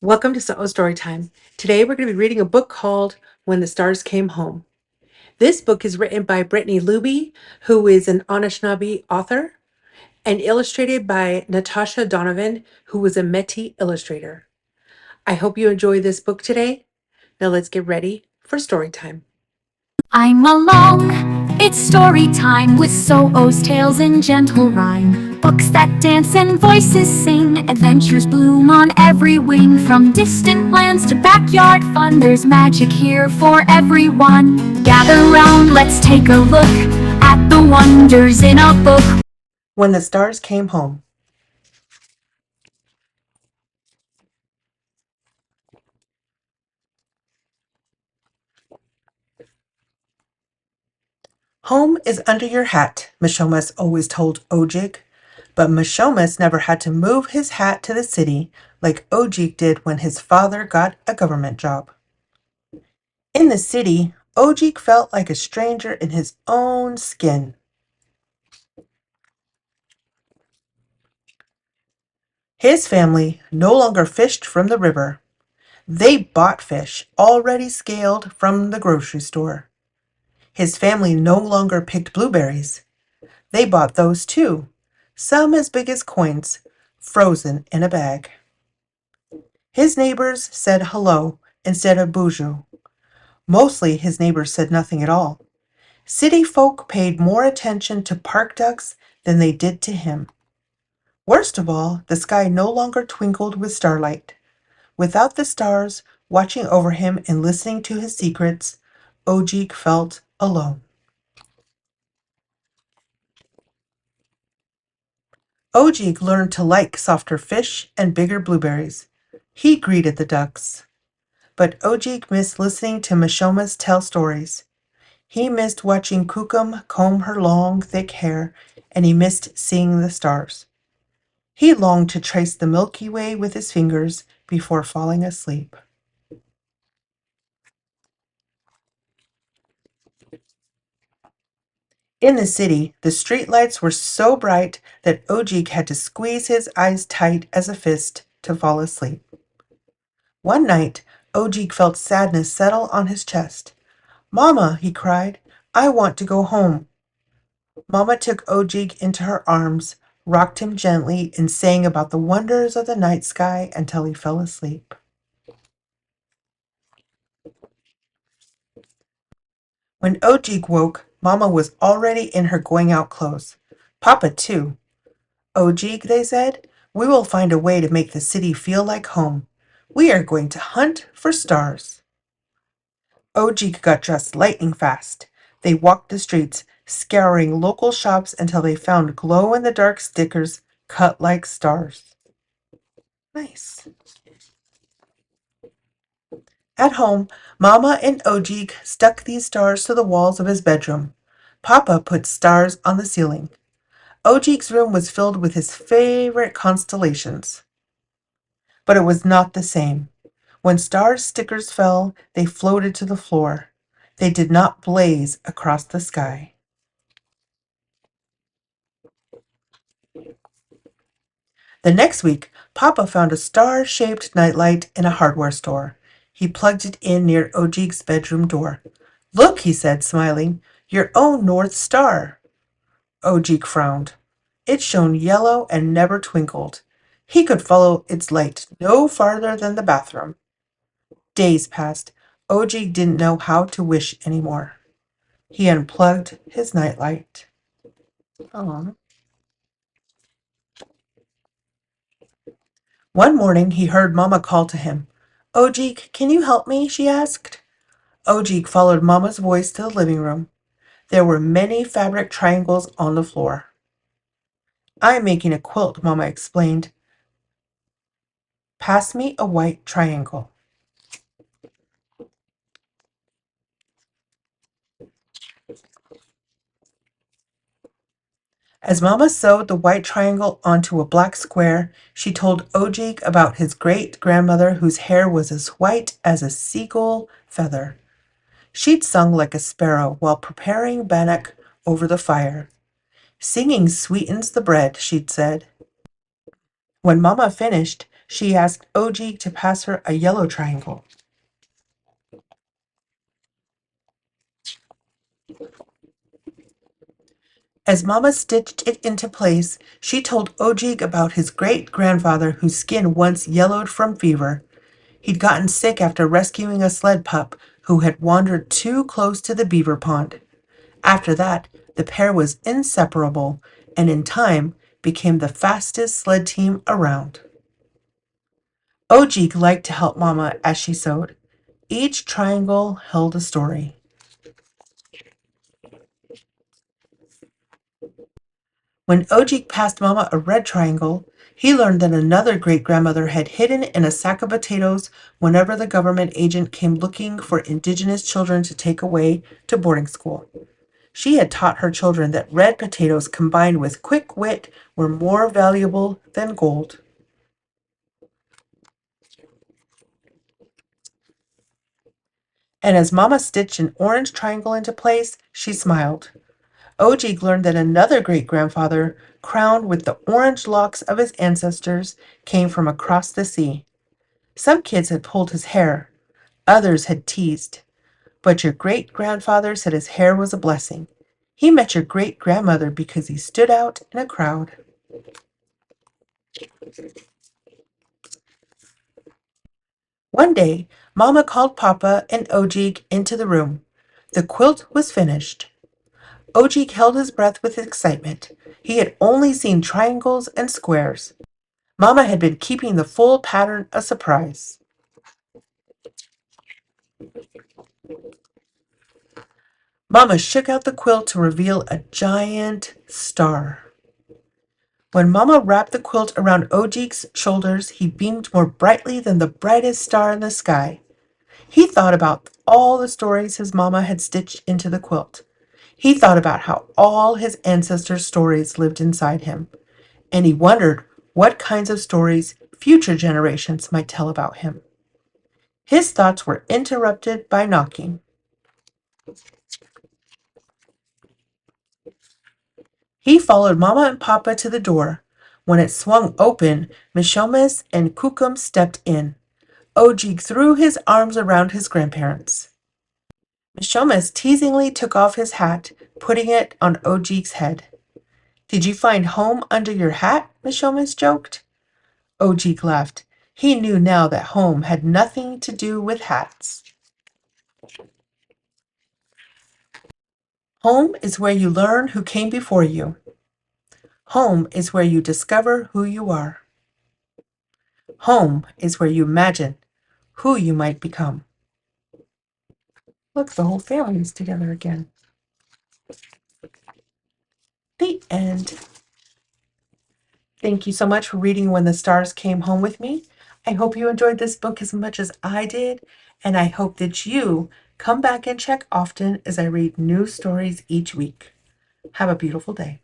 Welcome to Storytime. Today we're going to be reading a book called When the Stars Came Home. This book is written by Brittany Luby, who is an Anishinaabe author, and illustrated by Natasha Donovan, who was a Métis illustrator. I hope you enjoy this book today. Now let's get ready for Storytime. I'm alone, it's story time with So's tales in gentle rhyme. Books that dance and voices sing, adventures bloom on every wing. From distant lands to backyard fun, there's magic here for everyone. Gather round, let's take a look at the wonders in a book. When the Stars Came Home. Home is under your hat, Mishomas always told Ojig. But Mishomas never had to move his hat to the city like Ojig did when his father got a government job. In the city, Ojig felt like a stranger in his own skin. His family no longer fished from the river. They bought fish already scaled from the grocery store. His family no longer picked blueberries. They bought those too, some as big as coins, frozen in a bag. His neighbors said hello instead of bonjour. Mostly his neighbors said nothing at all. City folk paid more attention to park ducks than they did to him. Worst of all, the sky no longer twinkled with starlight. Without the stars watching over him and listening to his secrets, Ojig felt alone. Ojig learned to like softer fish and bigger blueberries. He greeted the ducks. But Ojig missed listening to Mishomas tell stories. He missed watching Kukum comb her long, thick hair, and he missed seeing the stars. He longed to trace the Milky Way with his fingers before falling asleep. In the city, the street lights were so bright that Ojig had to squeeze his eyes tight as a fist to fall asleep. One night, Ojig felt sadness settle on his chest. "Mama," he cried, "I want to go home." Mama took Ojig into her arms, rocked him gently, and sang about the wonders of the night sky until he fell asleep. When Ojig woke, Mama was already in her going-out clothes. Papa, too. "Ojig," they said, "we will find a way to make the city feel like home. We are going to hunt for stars." Ojig got dressed lightning fast. They walked the streets, scouring local shops until they found glow-in-the-dark stickers cut like stars. Nice. At home, Mama and Ojig stuck these stars to the walls of his bedroom. Papa put stars on the ceiling. Ojig's room was filled with his favorite constellations. But it was not the same. When star stickers fell, they floated to the floor. They did not blaze across the sky. The next week, Papa found a star-shaped nightlight in a hardware store. He plugged it in near Ojig's bedroom door. "Look," he said, smiling, "your own North Star." Ojig frowned. It shone yellow and never twinkled. He could follow its light no farther than the bathroom. Days passed. Ojig didn't know how to wish anymore. He unplugged his nightlight. Aw. One morning he heard Mama call to him. "Ojig, can you help me?" she asked. Ojig followed Mama's voice to the living room. There were many fabric triangles on the floor. "I'm making a quilt," Mama explained. "Pass me a white triangle." As Mama sewed the white triangle onto a black square, she told Ojig about his great-grandmother whose hair was as white as a seagull feather. She'd sung like a sparrow while preparing bannock over the fire. "Singing sweetens the bread," she'd said. When Mama finished, She asked Ojig to pass her a yellow triangle. As Mama stitched it into place, she told Ojig about his great-grandfather whose skin once yellowed from fever. He'd gotten sick after rescuing a sled pup who had wandered too close to the beaver pond. After that, the pair was inseparable and in time became the fastest sled team around. Ojig liked to help Mama as she sewed. Each triangle held a story. When Ojig passed Mama a red triangle, he learned that another great-grandmother had hidden in a sack of potatoes whenever the government agent came looking for Indigenous children to take away to boarding school. She had taught her children that red potatoes combined with quick wit were more valuable than gold. And as Mama stitched an orange triangle into place, she smiled. Ojig learned that another great-grandfather, crowned with the orange locks of his ancestors, came from across the sea. Some kids had pulled his hair, others had teased, but your great-grandfather said his hair was a blessing. He met your great-grandmother because he stood out in a crowd. One day, Mama called Papa and Ojig into the room. The quilt was finished. Ojig held his breath with excitement. He had only seen triangles and squares. Mama had been keeping the full pattern a surprise. Mama shook out the quilt to reveal a giant star. When Mama wrapped the quilt around Ojig's shoulders, he beamed more brightly than the brightest star in the sky. He thought about all the stories his mama had stitched into the quilt. He thought about how all his ancestors' stories lived inside him, and he wondered what kinds of stories future generations might tell about him. His thoughts were interrupted by knocking. He followed Mama and Papa to the door. When it swung open, Mishomes and Kukum stepped in. Ojig threw his arms around his grandparents. Mishomes teasingly took off his hat, putting it on Ojig's head. "Did you find home under your hat?" Mishomes joked. Ojig laughed. He knew now that home had nothing to do with hats. Home is where you learn who came before you. Home is where you discover who you are. Home is where you imagine who you might become. Look, the whole family is together again. The end. Thank you so much for reading When the Stars Came Home with me. I hope you enjoyed this book as much as I did, and I hope that you come back and check often as I read new stories each week. Have a beautiful day.